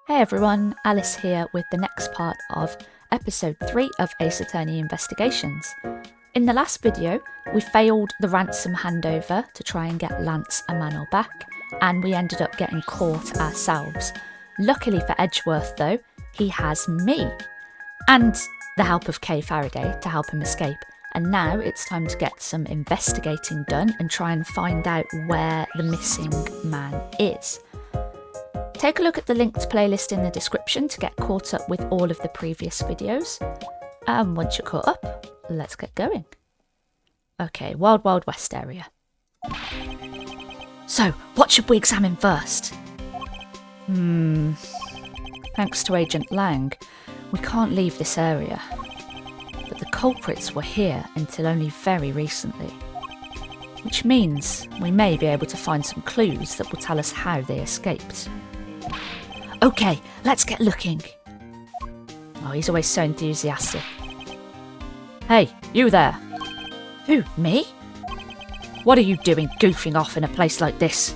Hey everyone, Alice here with the next part of episode 3 of Ace Attorney Investigations. In the last video, we failed the ransom handover to try and get Lance Emanuel back, and we ended up getting caught ourselves. Luckily for Edgeworth though, he has me, and the help of Kay Faraday to help him escape. And now it's time to get some investigating done and try and find out where the missing man is. Take a look at the linked playlist in the description to get caught up with all of the previous videos. And once you're caught up, let's get going. Okay, Wild Wild West area. So, what should we examine first? Thanks to Agent Lang, we can't leave this area. But the culprits were here until only very recently. Which means we may be able to find some clues that will tell us how they escaped. Okay, let's get looking. Oh, he's always so enthusiastic. Hey, you there. Who, me? What are you doing goofing off in a place like this?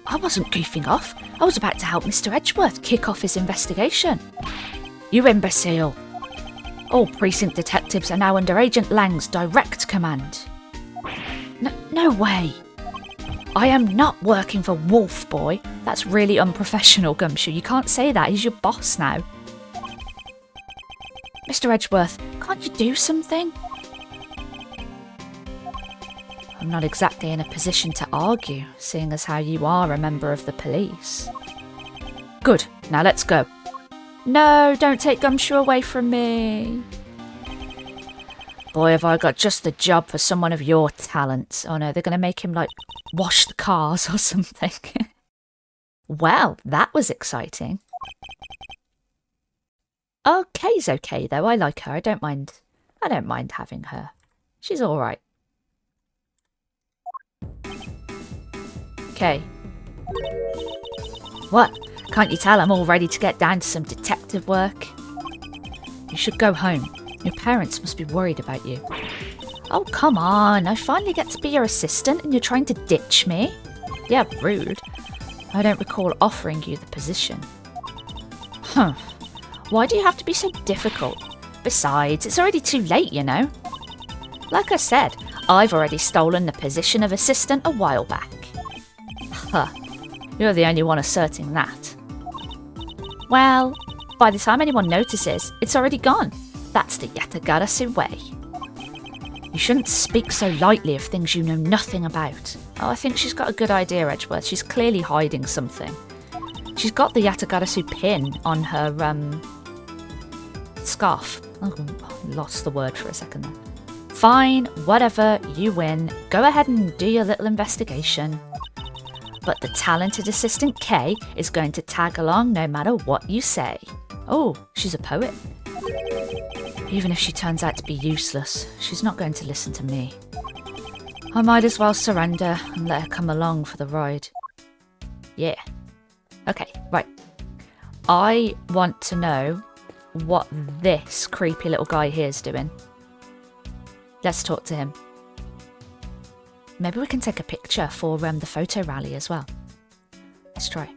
I wasn't goofing off. I was about to help Mr. Edgeworth kick off his investigation. You imbecile. All precinct detectives are now under Agent Lang's direct command. No way. I am not working for Wolf Boy. That's really unprofessional, Gumshoe. You can't say that. He's your boss now. Mr. Edgeworth, can't you do something? I'm not exactly in a position to argue, seeing as how you are a member of the police. Good. Now let's go. No, don't take Gumshoe away from me. Boy, have I got just the job for someone of your talents. Oh no, they're going to make him, wash the cars or something. Well, that was exciting. Oh, Kay's okay though. I like her. I don't mind having her. She's alright. Kay. What? Can't you tell I'm all ready to get down to some detective work? You should go home. Your parents must be worried about you. Oh, come on. I finally get to be your assistant and you're trying to ditch me? Yeah, rude. I don't recall offering you the position. Huh. Why do you have to be so difficult? Besides, it's already too late, you know. Like I said, I've already stolen the position of assistant a while back. Huh. You're the only one asserting that. Well, by the time anyone notices, it's already gone. That's the Yatagarasu way. You shouldn't speak so lightly of things you know nothing about. Oh, I think she's got a good idea, Edgeworth. She's clearly hiding something. She's got the Yatagarasu pin on her, scarf. Oh, I lost the word for a second there. Fine, whatever, you win. Go ahead and do your little investigation. But the talented assistant Kay is going to tag along no matter what you say. Oh, she's a poet. Even if she turns out to be useless, she's not going to listen to me. I might as well surrender and let her come along for the ride. Yeah. Okay, right. I want to know what this creepy little guy here is doing. Let's talk to him. Maybe we can take a picture for the photo rally as well. Let's try.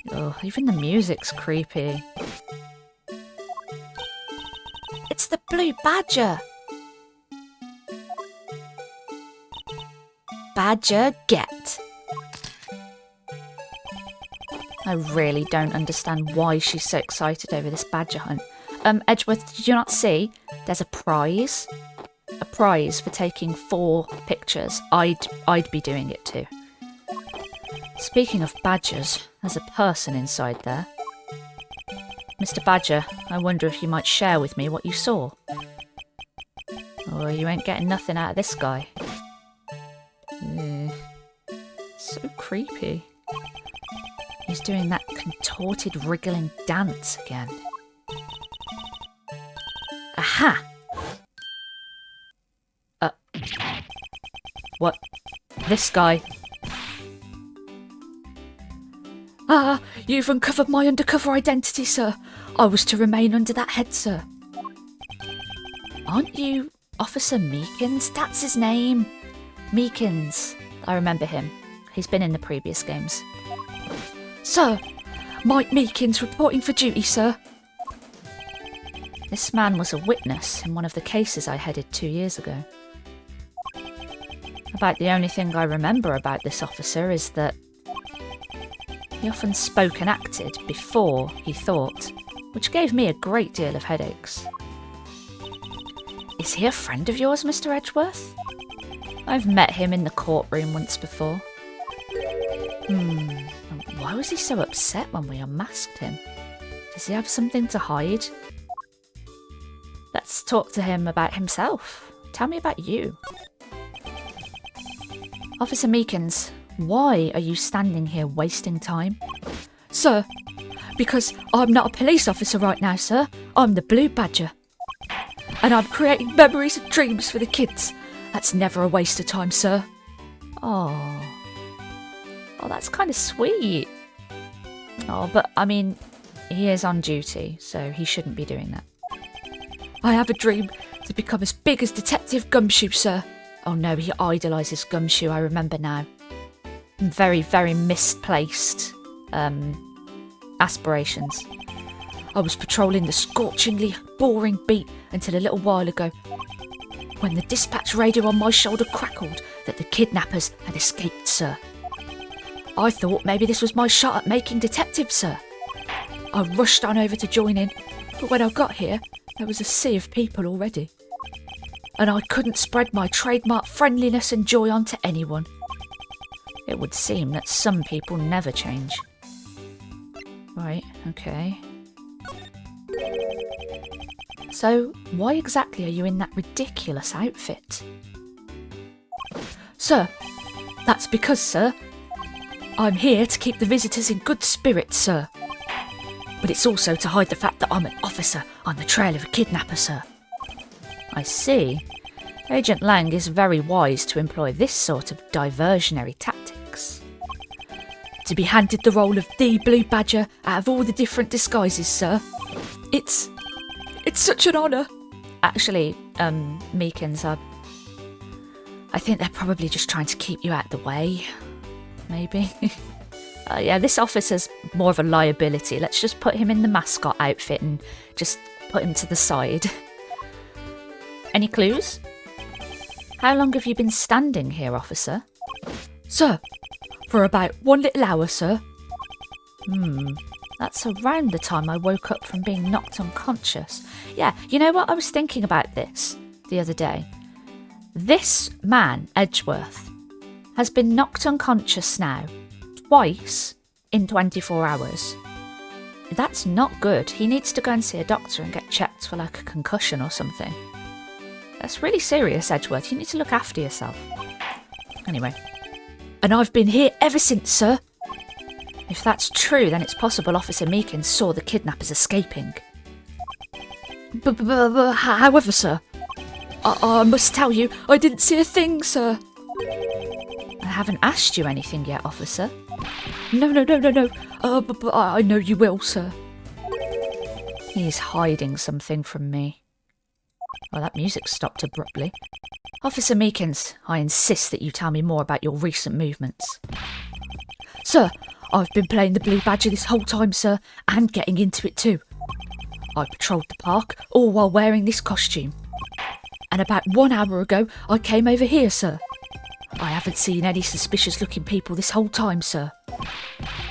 Oh, even the music's creepy. It's the Blue Badger! Badger get! I really don't understand why she's so excited over this badger hunt. Edgeworth, did you not see? There's a prize. A prize for taking 4 pictures. I'd be doing it too. Speaking of badgers, there's a person inside there. Mr. Badger, I wonder if you might share with me what you saw. Oh, you ain't getting nothing out of this guy. So creepy. He's doing that contorted, wriggling dance again. Aha! What? This guy. Ah, you've uncovered my undercover identity, sir. I was to remain under that head, sir. Aren't you Officer Meekins? That's his name. Meekins. I remember him. He's been in the previous games. Sir, Mike Meekins reporting for duty, sir. This man was a witness in one of the cases I headed 2 years ago. About the only thing I remember about this officer is that he often spoke and acted before he thought, which gave me a great deal of headaches. Is he a friend of yours, Mr. Edgeworth? I've met him in the courtroom once before. Why was he so upset when we unmasked him? Does he have something to hide? Let's talk to him about himself. Tell me about you. Officer Meekins, why are you standing here wasting time? Sir, because I'm not a police officer right now, sir. I'm the Blue Badger. And I'm creating memories and dreams for the kids. That's never a waste of time, sir. Oh, that's kind of sweet. Oh, but I mean, he is on duty, so he shouldn't be doing that. I have a dream to become as big as Detective Gumshoe, sir. Oh no, he idolises Gumshoe, I remember now. Very, very misplaced aspirations. I was patrolling the scorchingly boring beat until a little while ago, when the dispatch radio on my shoulder crackled that the kidnappers had escaped, sir. I thought maybe this was my shot at making detective, sir. I rushed on over to join in, but when I got here, there was a sea of people already. And I couldn't spread my trademark friendliness and joy onto anyone. It would seem that some people never change. Right, okay. So, why exactly are you in that ridiculous outfit? Sir, that's because, sir, I'm here to keep the visitors in good spirits, sir. But it's also to hide the fact that I'm an officer on the trail of a kidnapper, sir. I see. Agent Lang is very wise to employ this sort of diversionary tactics. To be handed the role of the Blue Badger out of all the different disguises, sir. It's such an honour. Actually, Meekins, I think they're probably just trying to keep you out of the way. Maybe. Yeah, this officer's more of a liability. Let's just put him in the mascot outfit and just put him to the side. Any clues? How long have you been standing here, officer? Sir, for about 1 little hour, sir. That's around the time I woke up from being knocked unconscious. Yeah, you know what? I was thinking about this the other day. This man, Edgeworth, has been knocked unconscious now twice in 24 hours. That's not good. He needs to go and see a doctor and get checked for like a concussion or something. That's really serious, Edgeworth. You need to look after yourself. Anyway. And I've been here ever since, sir. If that's true, then it's possible Officer Meekins saw the kidnappers escaping. However, sir, I must tell you, I didn't see a thing, sir. I haven't asked you anything yet, officer. No. But I know you will, sir. He's hiding something from me. Well, that music stopped abruptly. Officer Meekins, I insist that you tell me more about your recent movements. Sir, I've been playing the Blue Badger this whole time, sir, and getting into it too. I patrolled the park, all while wearing this costume. And about 1 hour ago, I came over here, sir. I haven't seen any suspicious-looking people this whole time, sir.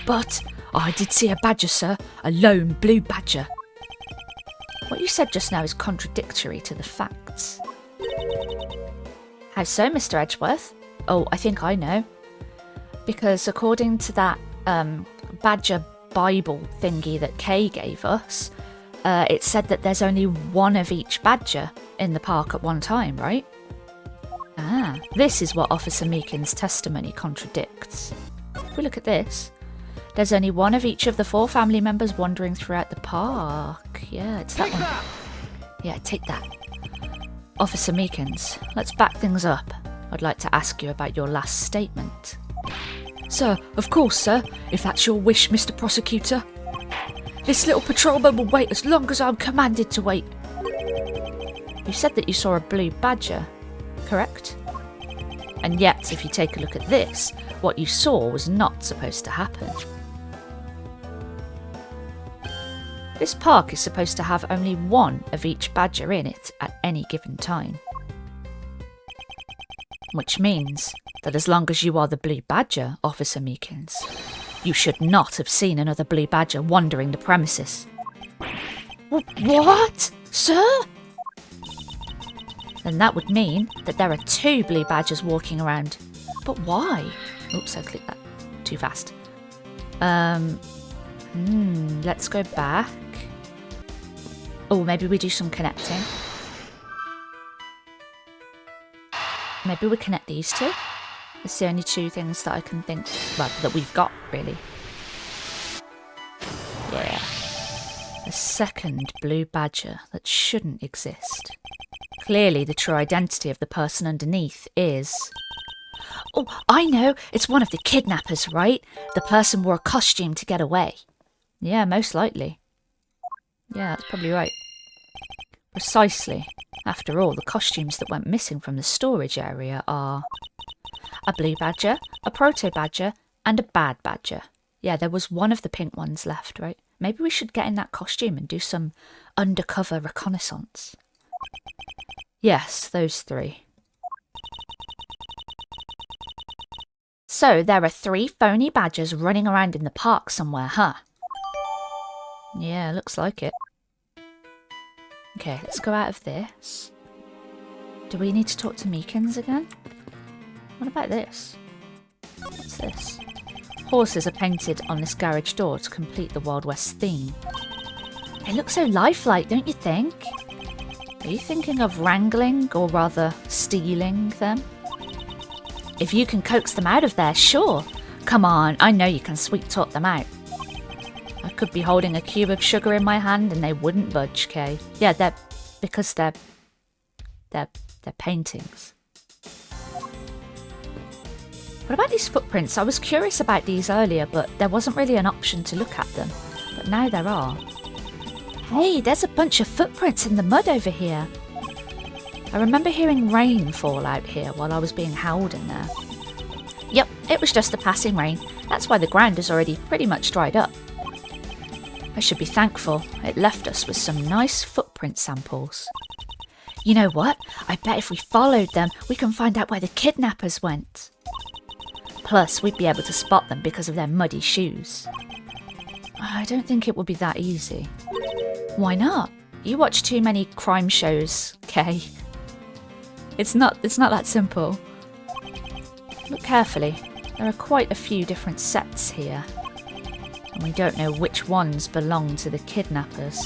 But I did see a badger, sir, a lone Blue Badger. What you said just now is contradictory to the facts. How so, Mr. Edgeworth? Oh, I think I know. Because according to that Badger Bible thingy that Kay gave us, it said that there's only one of each badger in the park at one time, right? Ah, this is what Officer Meekins' testimony contradicts. If we look at this, there's only one of each of the 4 family members wandering throughout the park. Yeah, it's that one. Yeah, take that. Officer Meekins, let's back things up. I'd like to ask you about your last statement. Sir, of course, sir, if that's your wish, Mr. Prosecutor. This little patrolman will wait as long as I'm commanded to wait. You said that you saw a Blue Badger, correct? And yet, if you take a look at this, what you saw was not supposed to happen. This park is supposed to have only one of each badger in it at any given time. Which means that as long as you are the blue badger, Officer Meekins, you should not have seen another blue badger wandering the premises. What? Sir? Then that would mean that there are 2 blue badgers walking around. But why? Oops, I clicked that too fast. Let's go back. Oh, maybe we do some connecting. Maybe we connect these 2. It's the only 2 things that I can think, well, that we've got, really. Yeah. A second blue badger that shouldn't exist. Clearly, the true identity of the person underneath is... Oh, I know! It's one of the kidnappers, right? The person wore a costume to get away. Yeah, most likely. Yeah, that's probably right. Precisely. After all, the costumes that went missing from the storage area are... a blue badger, a proto badger, and a bad badger. Yeah, there was one of the pink ones left, right? Maybe we should get in that costume and do some undercover reconnaissance. Yes, those 3. So there are 3 phony badgers running around in the park somewhere, huh? Yeah, looks like it. Okay, let's go out of this. Do we need to talk to Meekins again? What about this? What's this? Horses are painted on this garage door to complete the Wild West theme. They look so lifelike, don't you think? Are you thinking of wrangling, or rather stealing them? If you can coax them out of there, sure. Come on, I know you can sweet talk them out. I could be holding a cube of sugar in my hand and they wouldn't budge, Kay. Yeah, they're paintings. What about these footprints? I was curious about these earlier, but there wasn't really an option to look at them. But now there are. Hey, there's a bunch of footprints in the mud over here. I remember hearing rain fall out here while I was being held in there. Yep, it was just a passing rain. That's why the ground is already pretty much dried up. I should be thankful. It left us with some nice footprint samples. You know what? I bet if we followed them, we can find out where the kidnappers went. Plus, we'd be able to spot them because of their muddy shoes. I don't think it would be that easy. Why not? You watch too many crime shows, Kay. It's not that simple. Look carefully. There are quite a few different sets here. And we don't know which ones belong to the kidnappers.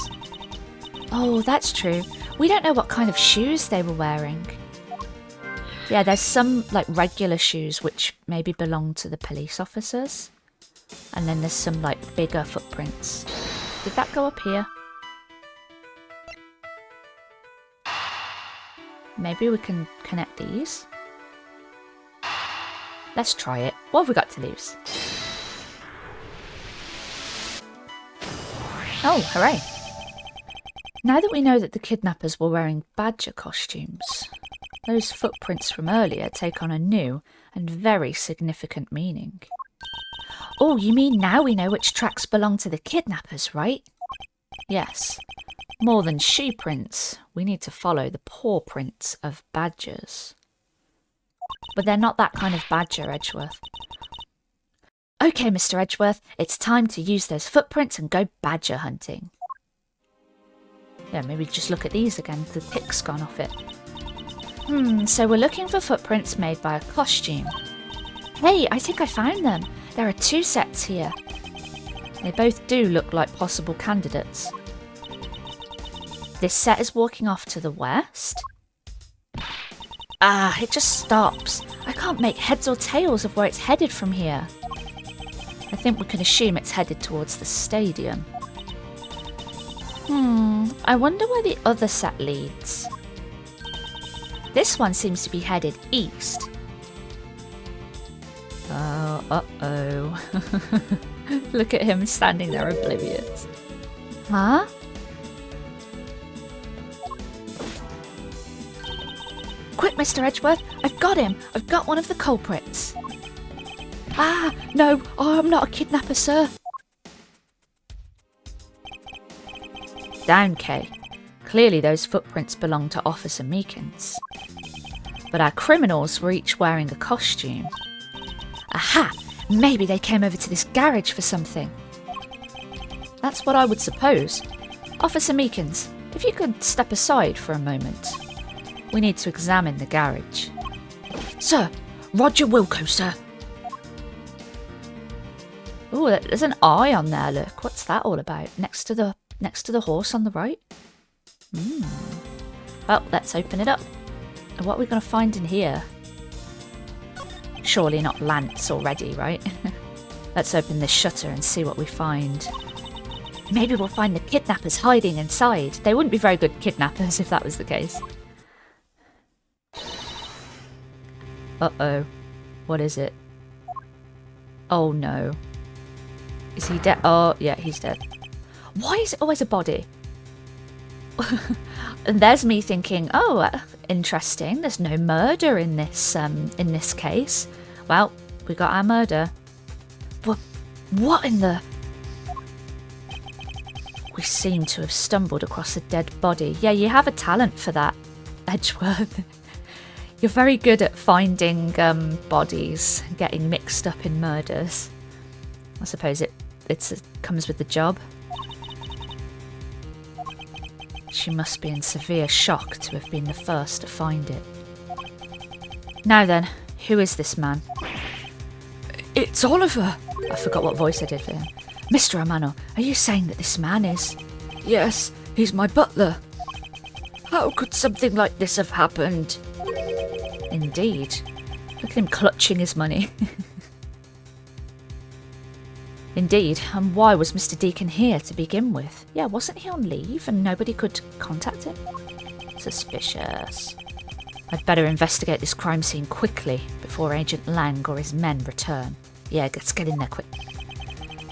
Oh, that's true. We don't know what kind of shoes they were wearing. Yeah, there's some like regular shoes which maybe belong to the police officers. And then there's some like bigger footprints. Did that go up here? Maybe we can connect these. Let's try it. What have we got to lose? Oh, hooray. Now that we know that the kidnappers were wearing badger costumes, those footprints from earlier take on a new and very significant meaning. Oh, you mean now we know which tracks belong to the kidnappers, right? Yes. More than shoe prints, we need to follow the paw prints of badgers. But they're not that kind of badger, Edgeworth. Okay, Mr. Edgeworth, it's time to use those footprints and go badger hunting. Yeah, maybe just look at these again. The tick's gone off it. So we're looking for footprints made by a costume. Hey, I think I found them. There are 2 sets here. They both do look like possible candidates. This set is walking off to the west. Ah, it just stops. I can't make heads or tails of where it's headed from here. I think we can assume it's headed towards the stadium. I wonder where the other set leads. This one seems to be headed east. Oh, uh-oh. Look at him standing there oblivious. Huh? Quick, Mr. Edgeworth, I've got him. I've got one of the culprits. Ah, no. Oh, I'm not a kidnapper, sir. down, Kay. Clearly those footprints belong to Officer Meekins. But our criminals were each wearing a costume. Aha! Maybe they came over to this garage for something. That's what I would suppose. Officer Meekins, if you could step aside for a moment. We need to examine the garage. Sir! Roger Wilco, sir! Oh, there's an eye on there, look. What's that all about? Next to the horse on the right? Well, let's open it up. What are we going to find in here? Surely not Lance already, right? Let's open this shutter and see what we find. Maybe we'll find the kidnappers hiding inside. They wouldn't be very good kidnappers if that was the case. Uh-oh. What is it? Oh no. Is he dead? Oh, yeah, he's dead. Why is it always a body? And there's me thinking, oh, interesting. There's no murder in this case. Well, we got our murder. What in the... We seem to have stumbled across a dead body. Yeah, you have a talent for that, Edgeworth. You're very good at finding bodies, getting mixed up in murders. I suppose it comes with the job. She must be in severe shock to have been the first to find it. Now then, who is this man? It's Oliver! I forgot what voice I did for him. Mr. Amano, are you saying that this man is... Yes, he's my butler. How could something like this have happened? Indeed. Look at him clutching his money. Indeed, and why was Mr. Deacon here to begin with? Yeah, wasn't he on leave and nobody could contact him? Suspicious. I'd better investigate this crime scene quickly before Agent Lang or his men return. Yeah, let's get in there quick.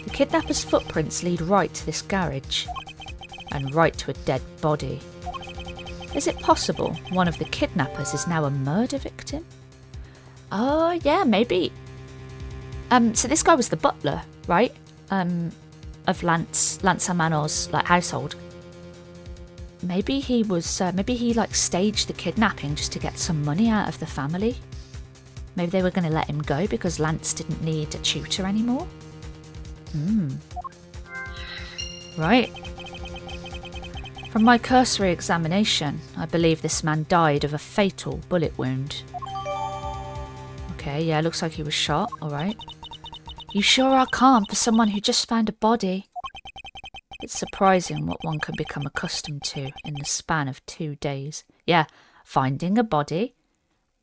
The kidnapper's footprints lead right to this garage. And right to a dead body. Is it possible one of the kidnappers is now a murder victim? Oh, yeah, maybe. So this guy was the butler, right? Of Lance Amano's household. Maybe he was. Maybe he staged the kidnapping just to get some money out of the family. Maybe they were going to let him go because Lance didn't need a tutor anymore. Right. From my cursory examination, I believe this man died of a fatal bullet wound. Okay, yeah, looks like he was shot. All right. You sure are calm for someone who just found a body. It's surprising what one can become accustomed to in the span of 2 days. Yeah, finding a body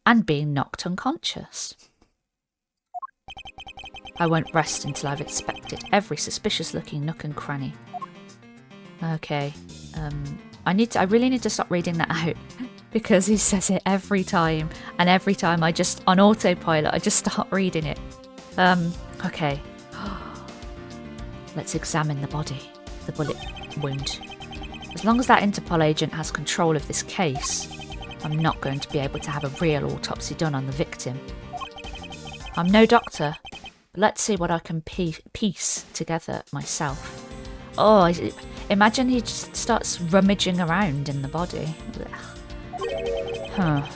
and being knocked unconscious. I won't rest until I've inspected every suspicious-looking nook and cranny. Okay, I really need to stop reading that out because he says it every time, and every time I just, on autopilot, I just start reading it. Okay. Let's examine the body, the bullet wound. As long as that Interpol agent has control of this case, I'm not going to be able to have a real autopsy done on the victim. I'm no doctor, but let's see what I can piece together myself. Oh, imagine he just starts rummaging around in the body.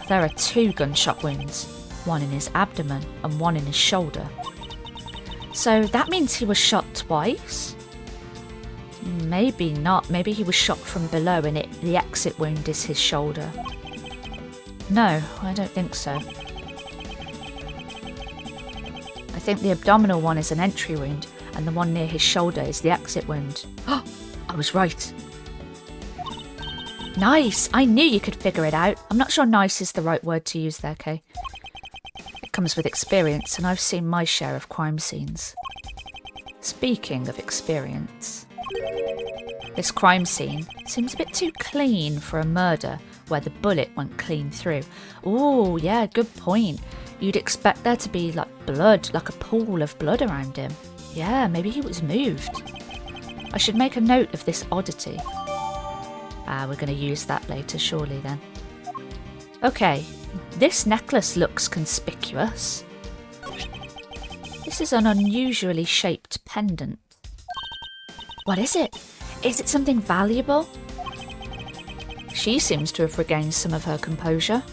There are 2 gunshot wounds, one in his abdomen and one in his shoulder. So that means he was shot twice? Maybe not. Maybe he was shot from below and the exit wound is his shoulder. No, I don't think so. I think the abdominal one is an entry wound and the one near his shoulder is the exit wound. Oh, I was right. Nice! I knew you could figure it out. I'm not sure nice is the right word to use there, Kay. It comes with experience, and I've seen my share of crime scenes. Speaking of experience, this crime scene seems a bit too clean for a murder where the bullet went clean through. Ooh, yeah, good point. You'd expect there to be blood, like a pool of blood around him. Yeah, maybe he was moved. I should make a note of this oddity. We're going to use that later, surely then. Okay, this necklace looks conspicuous. This is an unusually shaped pendant. What is it? Is it something valuable? She seems to have regained some of her composure.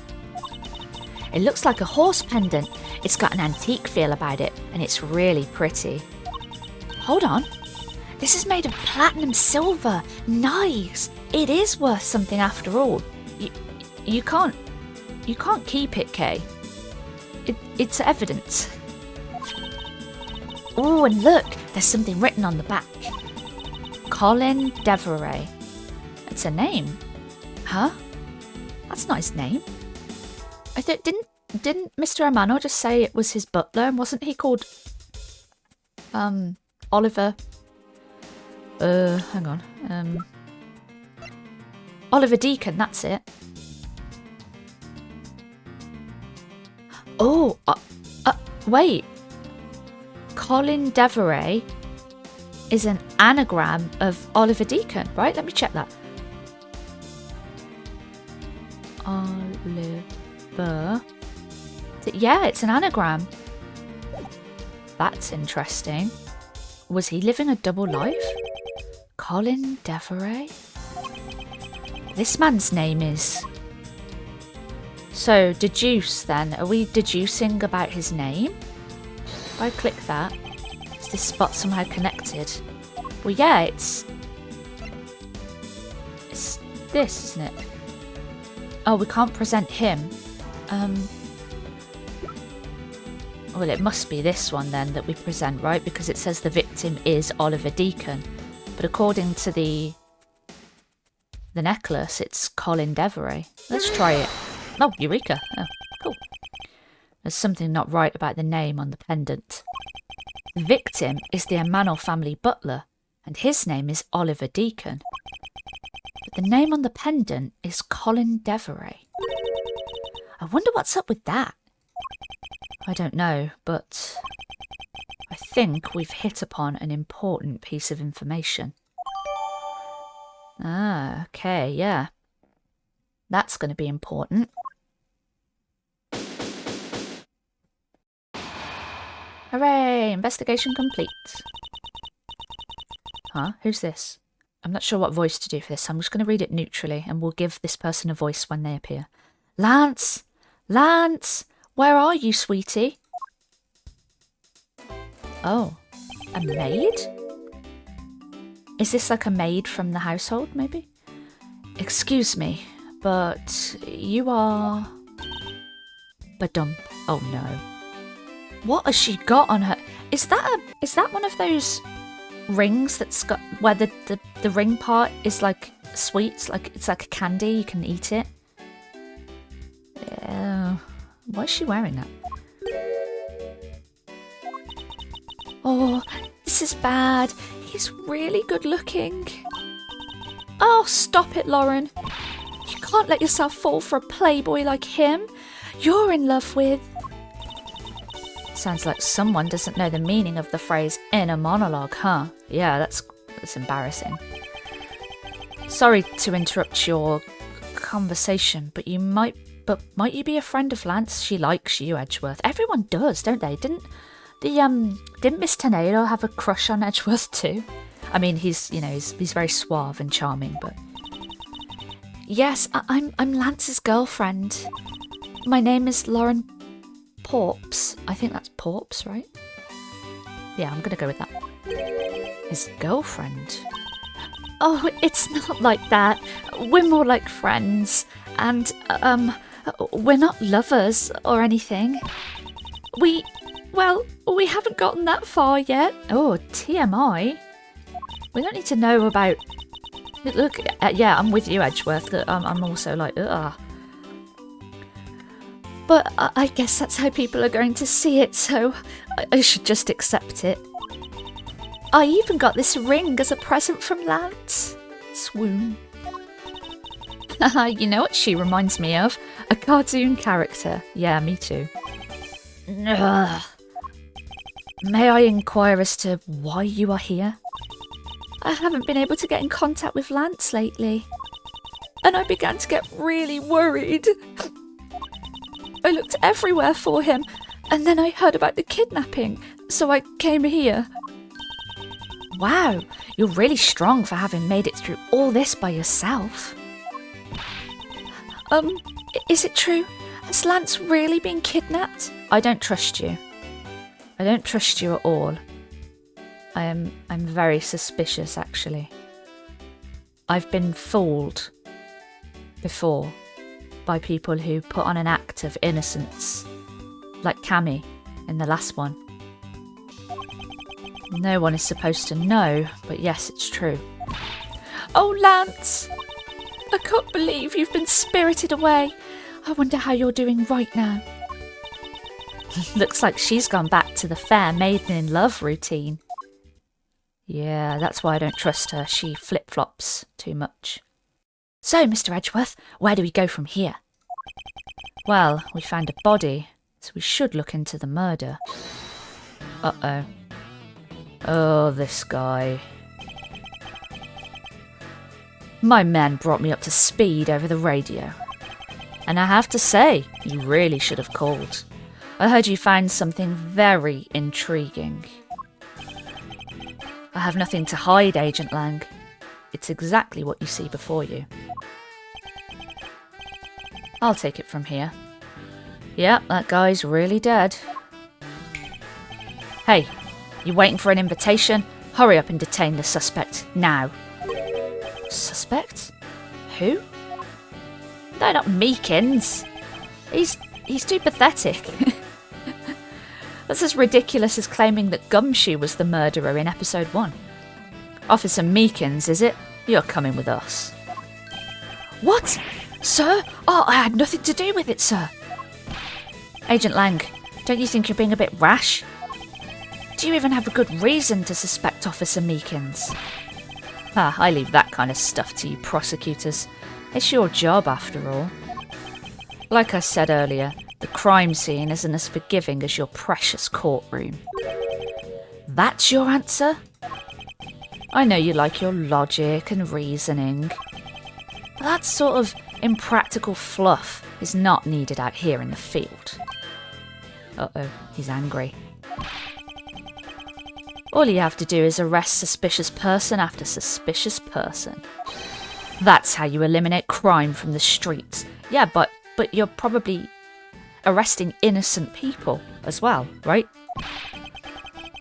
It looks like a horse pendant. It's got an antique feel about it, and it's really pretty. Hold on. This is made of platinum silver. Nice. It is worth something after all. You can't keep it, Kay. It's evidence. Oh, and look, there's something written on the back. Colin Devereux. It's a name. Huh? That's not his name. Didn't Mr. Amano just say it was his butler, and wasn't he called Oliver? Hang on. Oliver Deacon, that's it. Oh, wait. Colin Devereux is an anagram of Oliver Deacon, right? Let me check that. Oliver. Yeah, it's an anagram. That's interesting. Was he living a double life? Colin Devereux? This man's name is... So, deduce then. Are we deducing about his name? If I click that, is this spot somehow connected? Well, yeah, it's this, isn't it? Oh, we can't present him. Well, it must be this one then that we present, right? Because it says the victim is Oliver Deacon. But according to the necklace, it's Colin Devereux. Let's try it. Oh, Eureka. Oh, cool. There's something not right about the name on the pendant. The victim is the Amano family butler, and his name is Oliver Deacon. But the name on the pendant is Colin Devereux. I wonder what's up with that. I don't know, but I think we've hit upon an important piece of information. Ah, okay, yeah. That's going to be important. Hooray! Investigation complete. Huh? Who's this? I'm not sure what voice to do for this. I'm just going to read it neutrally, and we'll give this person a voice when they appear. Lance! Lance! Where are you, sweetie? Oh. A maid? Is this like a maid from the household, maybe? Excuse me, but you are... Badum. Oh no. What has she got on her? Is that one of those rings that's got where the ring part is like sweets, like it's like a candy, you can eat it? Why is she wearing that? Oh, this is bad. He's really good looking. Oh, stop it, Lauren. You can't let yourself fall for a playboy like him. You're in love with... Sounds like someone doesn't know the meaning of the phrase inner monologue, huh? Yeah, that's embarrassing. Sorry to interrupt your conversation, but might you be a friend of Lance? She likes you, Edgeworth. Everyone does, don't they? Didn't Miss Tenero have a crush on Edgeworth too? I mean, he's very suave and charming, but... Yes, I'm Lance's girlfriend. My name is Lauren Porps. I think that's Porps, right? Yeah, I'm gonna go with that. His girlfriend? Oh, it's not like that. We're more like friends. And, we're not lovers or anything. We haven't gotten that far yet. Oh, TMI. We don't need to know about... Look, yeah, I'm with you, Edgeworth. I'm also like, ugh. But I guess that's how people are going to see it, so I should just accept it. I even got this ring as a present from Lance. Swoon. You know what she reminds me of? A cartoon character. Yeah, me too. Ugh. May I inquire as to why you are here? I haven't been able to get in contact with Lance lately. And I began to get really worried. I looked everywhere for him, and then I heard about the kidnapping, so I came here. Wow, you're really strong for having made it through all this by yourself. Is it true? Has Lance really been kidnapped? I don't trust you. I don't trust you at all. I'm very suspicious, actually. I've been fooled before by people who put on an act of innocence, like Cammy in the last one. No one is supposed to know, but yes, it's true. Oh, Lance! I can't believe you've been spirited away. I wonder how you're doing right now. Looks like she's gone back to the fair maiden in love routine. Yeah, that's why I don't trust her. She flip-flops too much. So, Mr. Edgeworth, where do we go from here? Well, we found a body, so we should look into the murder. Uh-oh. Oh, this guy. My men brought me up to speed over the radio. And I have to say, you really should have called. I heard you found something very intriguing. I have nothing to hide, Agent Lang. It's exactly what you see before you. I'll take it from here. Yep, that guy's really dead. Hey, you waiting for an invitation? Hurry up and detain the suspect, now. Suspect? Who? No, not Meekins. He's too pathetic. That's as ridiculous as claiming that Gumshoe was the murderer in episode 1. Officer Meekins, is it? You're coming with us. What? Sir? Oh, I had nothing to do with it, sir. Agent Lang, don't you think you're being a bit rash? Do you even have a good reason to suspect Officer Meekins? I leave that kind of stuff to you prosecutors. It's your job, after all. Like I said earlier, the crime scene isn't as forgiving as your precious courtroom. That's your answer? I know you like your logic and reasoning. But that sort of impractical fluff is not needed out here in the field. Uh-oh, he's angry. All you have to do is arrest suspicious person after suspicious person. That's how you eliminate crime from the streets. Yeah, but you're probably arresting innocent people as well, right?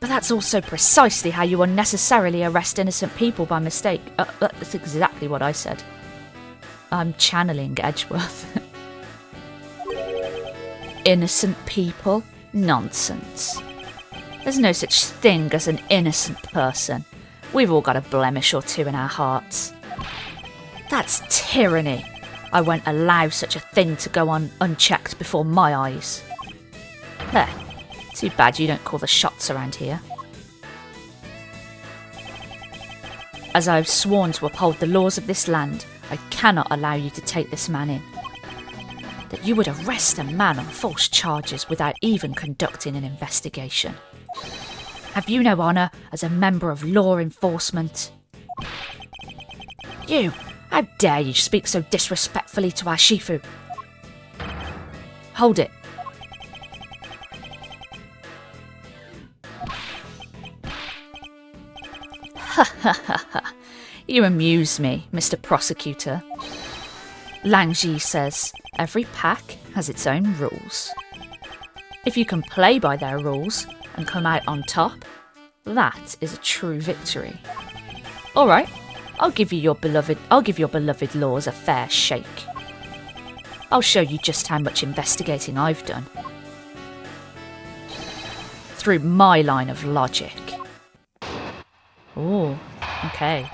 But that's also precisely how you unnecessarily arrest innocent people by mistake. That's exactly what I said. I'm channeling Edgeworth. Innocent people? Nonsense. There's no such thing as an innocent person. We've all got a blemish or two in our hearts. That's tyranny. I won't allow such a thing to go on unchecked before my eyes. There. Too bad you don't call the shots around here. As I have sworn to uphold the laws of this land, I cannot allow you to take this man in. That you would arrest a man on false charges without even conducting an investigation. Have you no honour as a member of law enforcement? You! How dare you speak so disrespectfully to our Shifu? Hold it. Ha ha ha ha. You amuse me, Mr. Prosecutor. Lang Ji says, every pack has its own rules. If you can play by their rules and come out on top, that is a true victory. Alright, I'll give your beloved laws a fair shake. I'll show you just how much investigating I've done. Through my line of logic. Oh, okay.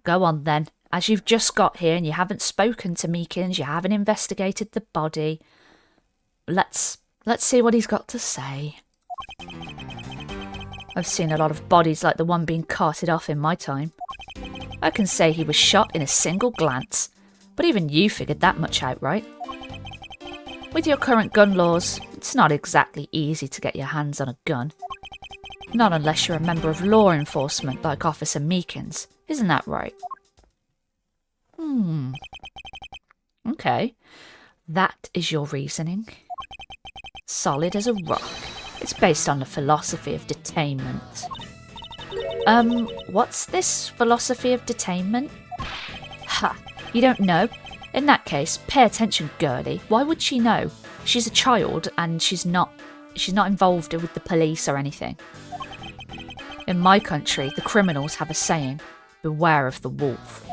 Go on then. As you've just got here and you haven't spoken to Meekins, you haven't investigated the body. Let's see what he's got to say. I've seen a lot of bodies like the one being carted off in my time. I can say he was shot in a single glance, but even you figured that much out, right? With your current gun laws, it's not exactly easy to get your hands on a gun. Not unless you're a member of law enforcement like Officer Meekins, isn't that right? Okay, that is your reasoning. Solid as a rock. It's based on the philosophy of detainment. What's this philosophy of detainment? Ha, you don't know? In that case, pay attention, girlie. Why would she know? She's a child and she's not involved with the police or anything. In my country, the criminals have a saying, beware of the wolf.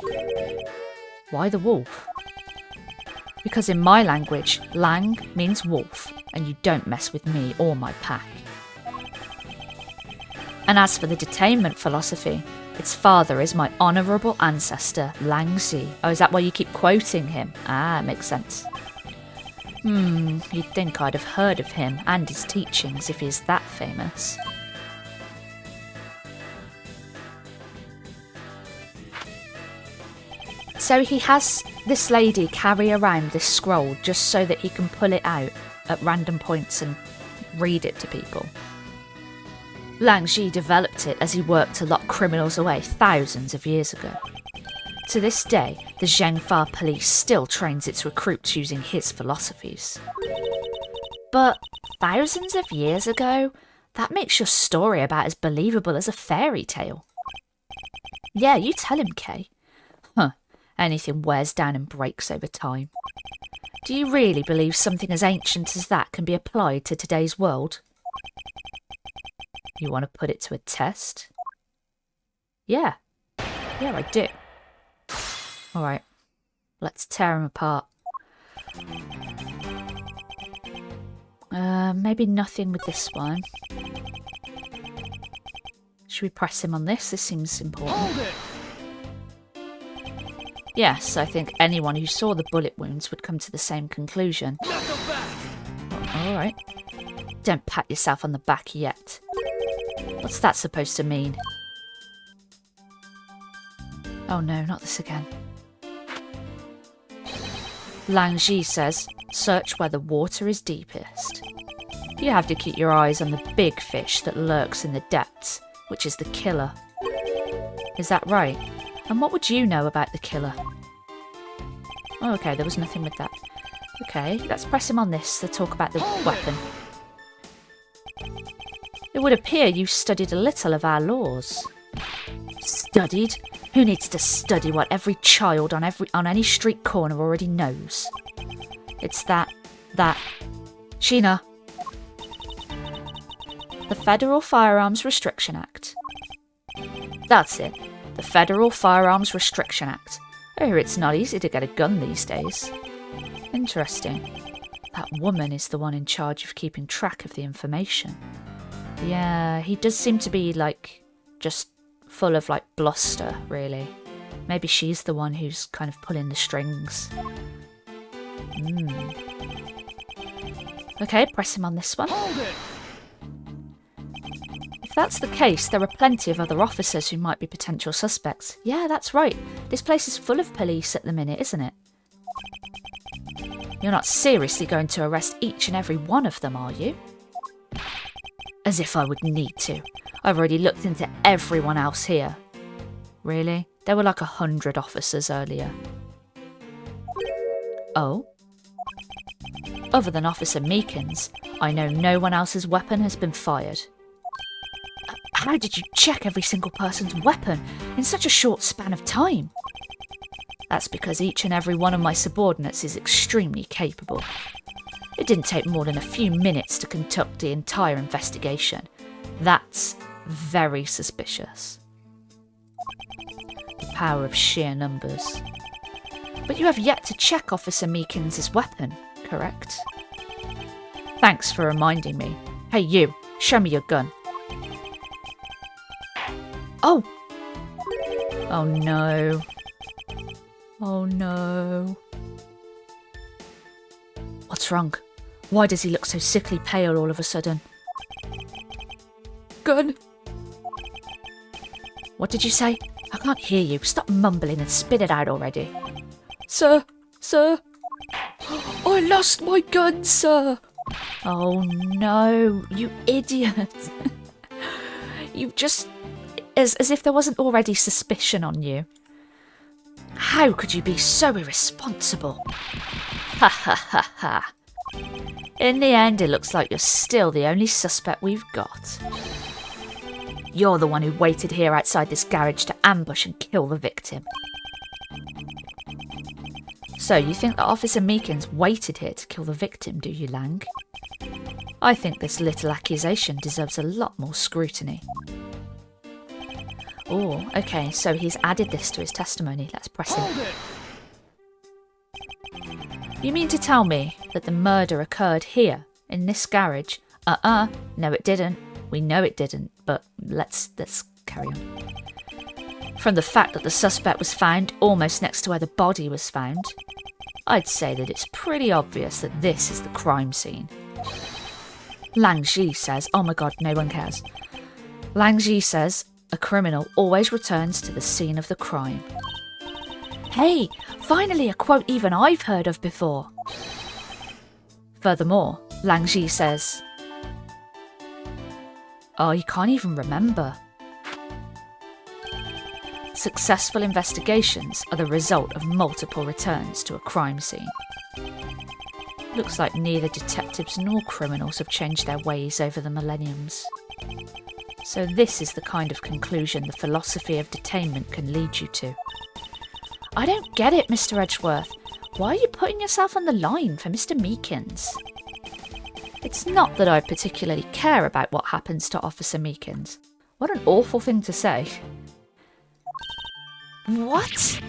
Why the wolf? Because in my language, lang means wolf, and you don't mess with me or my pack. And as for the detainment philosophy, its father is my honourable ancestor, Lang Zi. Oh, is that why you keep quoting him? Ah, makes sense. You'd think I'd have heard of him and his teachings if he's that famous. So he has this lady carry around this scroll just so that he can pull it out at random points and read it to people. Lang Zi developed it as he worked to lock criminals away thousands of years ago. To this day, the Zhengfa police still trains its recruits using his philosophies. But thousands of years ago? That makes your story about as believable as a fairy tale. Yeah, you tell him, Kay. Anything wears down and breaks over time. Do you really believe something as ancient as that can be applied to today's world? You want to put it to a test? Yeah, I do. Alright, let's tear him apart. Maybe nothing with this one. Should we press him on this? This seems important. Hold it! Yes, I think anyone who saw the bullet wounds would come to the same conclusion. Knock him back! Alright. Don't pat yourself on the back yet. What's that supposed to mean? Oh no, not this again. Lang Zi says, search where the water is deepest. You have to keep your eyes on the big fish that lurks in the depths, which is the killer. Is that right? And what would you know about the killer? Oh, okay, there was nothing with that. Okay, let's press him on this to talk about the weapon. It would appear you studied a little of our laws. Studied? Who needs to study what every child on any street corner already knows? It's that... Sheena. The Federal Firearms Restriction Act. That's it. The Federal Firearms Restriction Act. Oh, it's not easy to get a gun these days. Interesting. That woman is the one in charge of keeping track of the information. Yeah, he does seem to be, just full of, bluster, really. Maybe she's the one who's kind of pulling the strings. Okay, press him on this one. Hold it! If that's the case, there are plenty of other officers who might be potential suspects. Yeah, that's right. This place is full of police at the minute, isn't it? You're not seriously going to arrest each and every one of them, are you? As if I would need to. I've already looked into everyone else here. Really? There were 100 officers earlier. Oh? Other than Officer Meekins, I know no one else's weapon has been fired. How did you check every single person's weapon in such a short span of time? That's because each and every one of my subordinates is extremely capable. It didn't take more than a few minutes to conduct the entire investigation. That's very suspicious. The power of sheer numbers. But you have yet to check Officer Meekins' weapon, correct? Thanks for reminding me. Hey you, show me your gun. Oh! Oh no. Oh no. What's wrong? Why does he look so sickly pale all of a sudden? Gun! What did you say? I can't hear you. Stop mumbling and spit it out already. Sir! I lost my gun, sir! Oh no, you idiot! You've just... As if there wasn't already suspicion on you. How could you be so irresponsible? Ha ha ha ha. In the end, it looks like you're still the only suspect we've got. You're the one who waited here outside this garage to ambush and kill the victim. So, you think that Officer Meekins waited here to kill the victim, do you, Lang? I think this little accusation deserves a lot more scrutiny. Oh, okay, so he's added this to his testimony. Let's press him. You mean to tell me that the murder occurred here, in this garage? No it didn't. We know it didn't, but let's carry on. From the fact that the suspect was found almost next to where the body was found, I'd say that it's pretty obvious that this is the crime scene. Lang Ji says, oh my god, no one cares. Lang Ji says, a criminal always returns to the scene of the crime. Hey, finally a quote even I've heard of before. Furthermore, Lang Ji says, oh, you can't even remember. Successful investigations are the result of multiple returns to a crime scene. Looks like neither detectives nor criminals have changed their ways over the millenniums. So this is the kind of conclusion the philosophy of detainment can lead you to. I don't get it, Mr. Edgeworth. Why are you putting yourself on the line for Mr. Meekins? It's not that I particularly care about what happens to Officer Meekins. What an awful thing to say. What?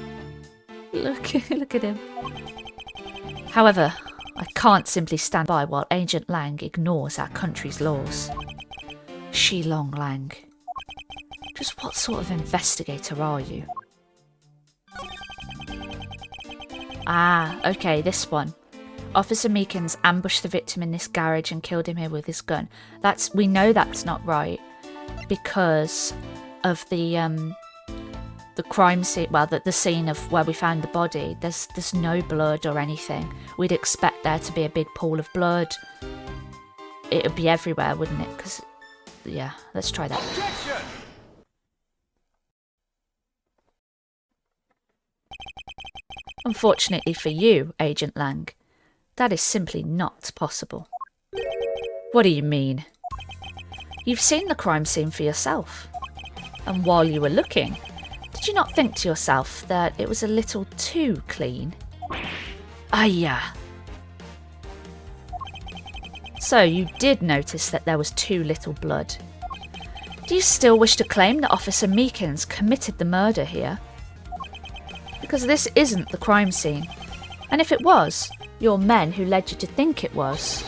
Look at him. However, I can't simply stand by while Agent Lang ignores our country's laws. Shilong Lang. Just what sort of investigator are you? Ah, okay, this one. Officer Meekins ambushed the victim in this garage and killed him here with his gun. We know that's not right because of the crime scene. Well, the scene of where we found the body. There's no blood or anything. We'd expect there to be a big pool of blood. It would be everywhere, wouldn't it? Because yeah, let's try that. Objection! Unfortunately for you, Agent Lang, that is simply not possible. What do you mean? You've seen the crime scene for yourself. And while you were looking, did you not think to yourself that it was a little too clean? Yeah. So you did notice that there was too little blood. Do you still wish to claim that Officer Meekins committed the murder here? Because this isn't the crime scene. And if it was, your men who led you to think it was,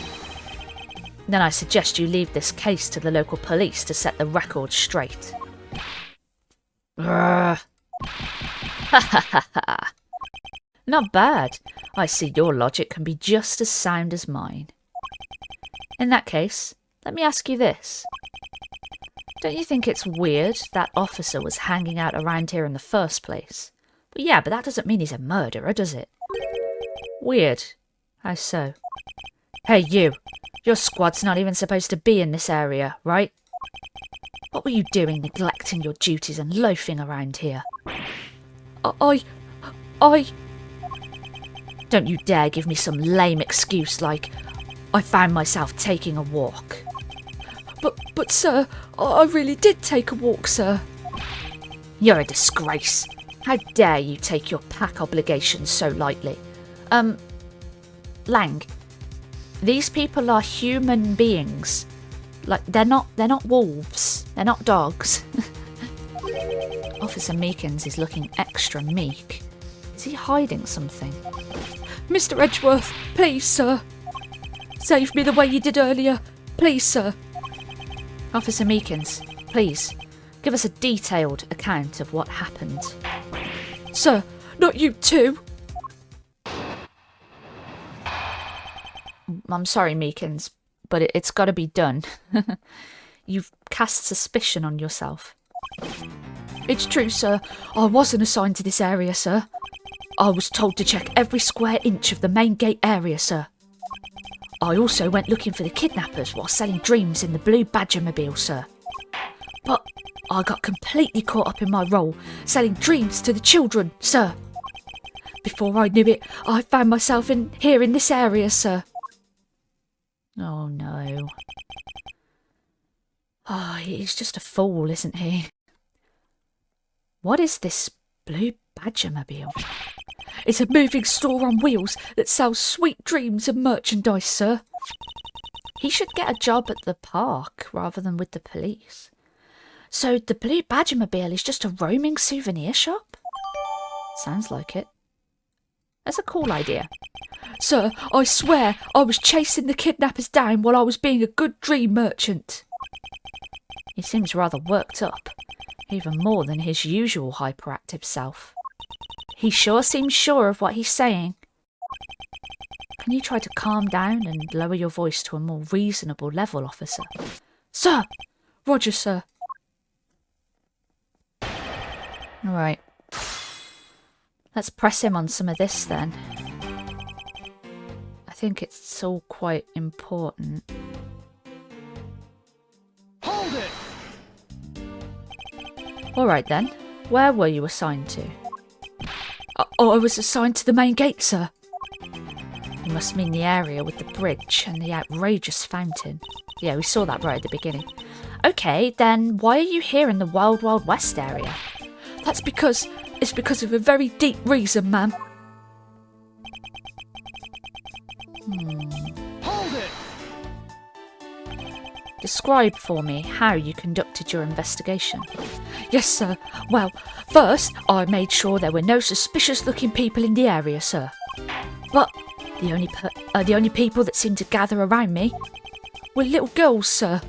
then I suggest you leave this case to the local police to set the record straight. Ha ha ha ha. Not bad. I see your logic can be just as sound as mine. In that case, let me ask you this. Don't you think it's weird that officer was hanging out around here in the first place? But yeah, but that doesn't mean he's a murderer, does it? Weird. How so? Hey, you. Your squad's not even supposed to be in this area, right? What were you doing neglecting your duties and loafing around here? I... Don't you dare give me some lame excuse like, I found myself taking a walk. But sir, I really did take a walk, sir. You're a disgrace. How dare you take your pack obligations so lightly? Lang, these people are human beings. Like, they're not wolves. They're not dogs. Officer Meekins is looking extra meek. Is he hiding something? Mr. Edgeworth, please, sir. Save me the way you did earlier. Please, sir. Officer Meekins, please, give us a detailed account of what happened. Sir, not you too. I'm sorry, Meekins, but it's got to be done. You've cast suspicion on yourself. It's true, sir. I wasn't assigned to this area, sir. I was told to check every square inch of the main gate area, sir. I also went looking for the kidnappers while selling dreams in the blue Badgermobile, sir. But I got completely caught up in my role, selling dreams to the children, sir. Before I knew it, I found myself here in this area, sir. Oh no. Oh, he's just a fool, isn't he? What is this blue Badgermobile? is a moving store on wheels that sells sweet dreams and merchandise, sir. He should get a job at the park rather than with the police. So the Blue Badgermobile is just a roaming souvenir shop? Sounds like it. That's a cool idea. Sir, I swear I was chasing the kidnappers down while I was being a good dream merchant. He seems rather worked up, even more than his usual hyperactive self. He sure seems sure of what he's saying. Can you try to calm down and lower your voice to a more reasonable level, officer? Sir! Roger, sir. Alright. Let's press him on some of this then. I think it's all quite important. Hold it! Alright then. Where were you assigned to? I was assigned to the main gate, sir. You must mean the area with the bridge and the outrageous fountain. Yeah, we saw that right at the beginning. Okay, then why are you here in the Wild Wild West area? It's because of a very deep reason, ma'am. Hold it! Describe for me how you conducted your investigation. Yes, sir. Well, first, I made sure there were no suspicious-looking people in the area, sir. But the only people that seemed to gather around me were little girls, sir.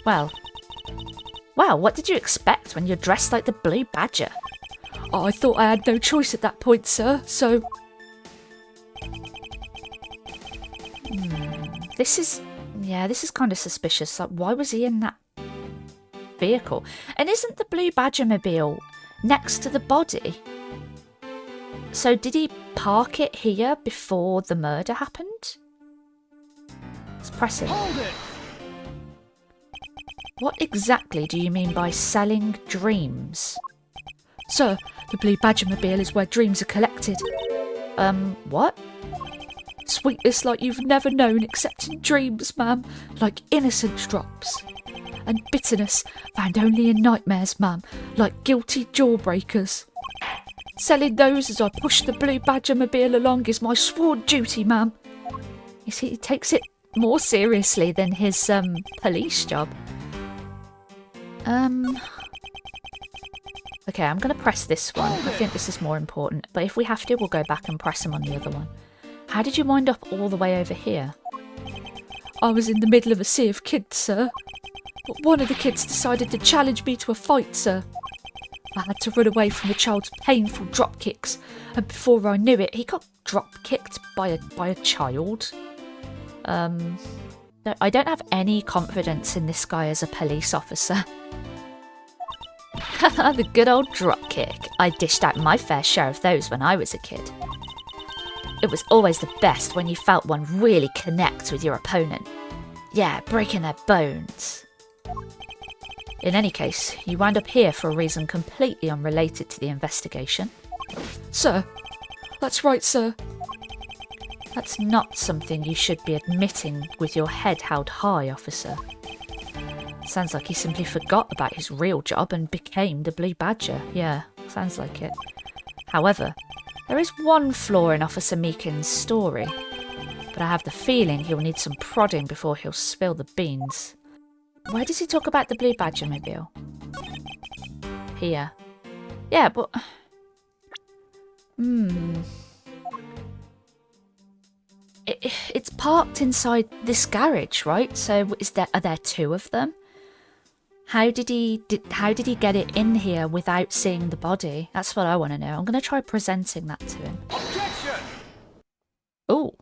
Well, what did you expect when you're dressed like the Blue Badger? I thought I had no choice at that point, sir, so... This is kind of suspicious. Like, why was he in that vehicle? And isn't the Blue Badgermobile next to the body? So did he park it here before the murder happened? Let's press him. Hold it! What exactly do you mean by selling dreams? Sir, the Blue Badgermobile is where dreams are collected. What? Sweetness like you've never known except in dreams, ma'am, like innocence drops. And bitterness found only in nightmares, ma'am, like guilty jawbreakers. Selling those as I push the Blue Badgermobile along is my sworn duty, ma'am. You see, he takes it more seriously than his, police job. Okay, I'm going to press this one. I think this is more important. But if we have to, we'll go back and press him on the other one. How did you wind up all the way over here? I was in the middle of a sea of kids, sir. But one of the kids decided to challenge me to a fight, sir. I had to run away from the child's painful drop kicks. And before I knew it, he got drop kicked by a child. I don't have any confidence in this guy as a police officer. The good old drop kick. I dished out my fair share of those when I was a kid. It was always the best when you felt one really connect with your opponent. Yeah, breaking their bones. In any case, you wound up here for a reason completely unrelated to the investigation. Sir, that's right, sir. That's not something you should be admitting with your head held high, officer. Sounds like he simply forgot about his real job and became the Blue Badger. Yeah, sounds like it. However, there is one flaw in Officer Meakin's story, but I have the feeling he'll need some prodding before he'll spill the beans. Why does he talk about the Blue Badgermobile? Here. Yeah, but... It's parked inside this garage, right? So are there two of them? How did he get it in here without seeing the body? That's what I want to know. I'm going to try presenting that to him. Objection! Oh.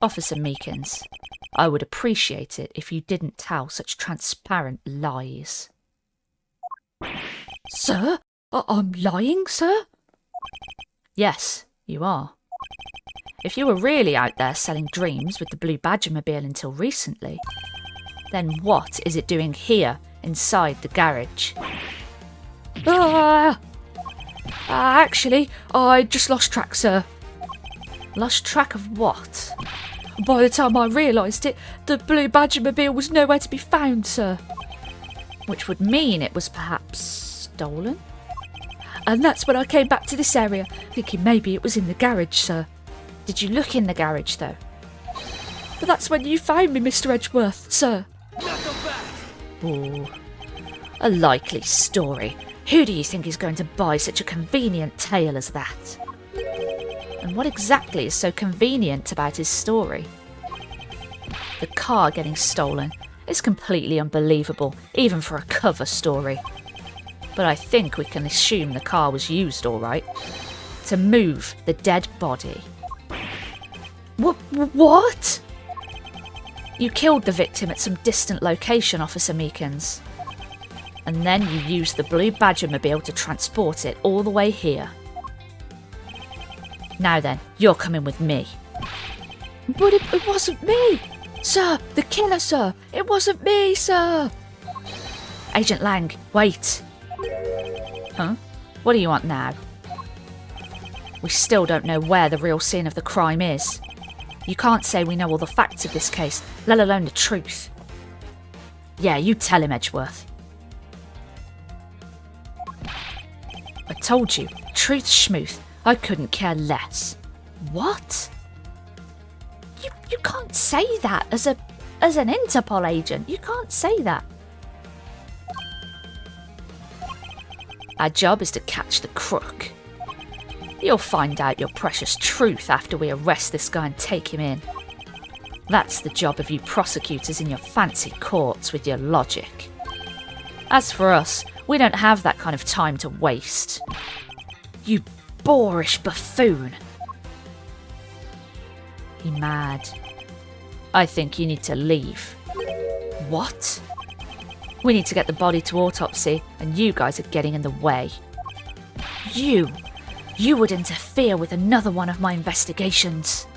Officer Meekins, I would appreciate it if you didn't tell such transparent lies. Sir? I'm lying, sir? Yes, you are. If you were really out there selling dreams with the Blue Badgermobile until recently, then what is it doing here, inside the garage? Actually, I just lost track, sir. Lost track of what? By the time I realised it, the Blue Badgermobile was nowhere to be found, sir. Which would mean it was perhaps stolen? And that's when I came back to this area, thinking maybe it was in the garage, sir. Did you look in the garage, though? But that's when you found me, Mr. Edgeworth, sir. Knock 'em back! Oh, a likely story. Who do you think is going to buy such a convenient tale as that? And what exactly is so convenient about his story? The car getting stolen is completely unbelievable, even for a cover story. But I think we can assume the car was used all right to move the dead body. What? You killed the victim at some distant location, Officer Meekins. And then you used the Blue Badger-mobile to transport it all the way here. Now then, you're coming with me. But it wasn't me! Sir, the killer, sir! It wasn't me, sir! Agent Lang, wait! Huh? What do you want now? We still don't know where the real scene of the crime is. You can't say we know all the facts of this case, let alone the truth. Yeah, you tell him, Edgeworth. I told you, truth schmooth, I couldn't care less. What? You can't say that as an Interpol agent. You can't say that. Our job is to catch the crook. You'll find out your precious truth after we arrest this guy and take him in. That's the job of you prosecutors in your fancy courts with your logic. As for us, we don't have that kind of time to waste. You boorish buffoon. You mad? I think you need to leave. What? We need to get the body to autopsy, and you guys are getting in the way. You would interfere with another one of my investigations.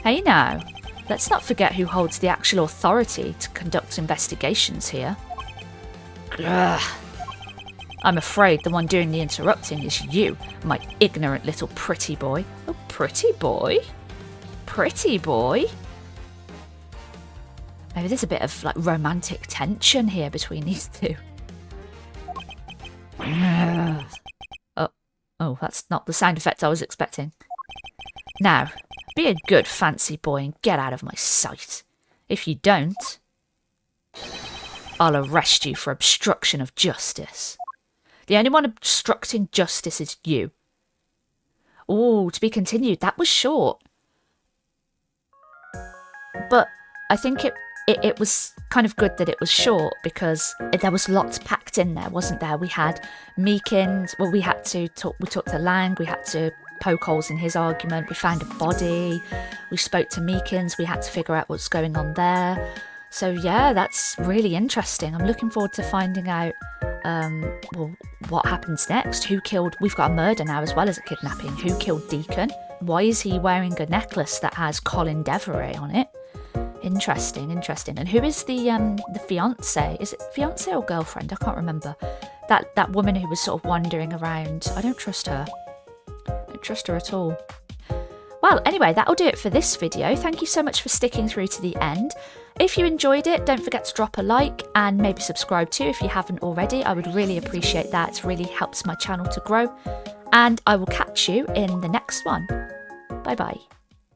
Hey now, let's not forget who holds the actual authority to conduct investigations here. Ugh. I'm afraid the one doing the interrupting is you, my ignorant little pretty boy. Oh, pretty boy? Pretty boy? Maybe there's a bit of like romantic tension here between these two. Oh, that's not the sound effect I was expecting. Now, be a good fancy boy and get out of my sight. If you don't, I'll arrest you for obstruction of justice. The only one obstructing justice is you. Oh, to be continued. That was short. But I think it was kind of good that it was short because there was lots packed in there, wasn't there? We had Meekins, well, we talked to Lang, we had to poke holes in his argument, we found a body, we spoke to Meekins, we had to figure out what's going on there. So yeah, that's really interesting. I'm looking forward to finding out what happens next. We've got a murder now as well as a kidnapping. Who killed Deacon? Why is he wearing a necklace that has Colin Deveray on it? Interesting. And who is the fiancé? Is it fiancé or girlfriend? I can't remember. That woman who was sort of wandering around. I don't trust her. I don't trust her at all. Well, anyway, that'll do it for this video. Thank you so much for sticking through to the end. If you enjoyed it, don't forget to drop a like and maybe subscribe too if you haven't already. I would really appreciate that. It really helps my channel to grow. And I will catch you in the next one. Bye bye.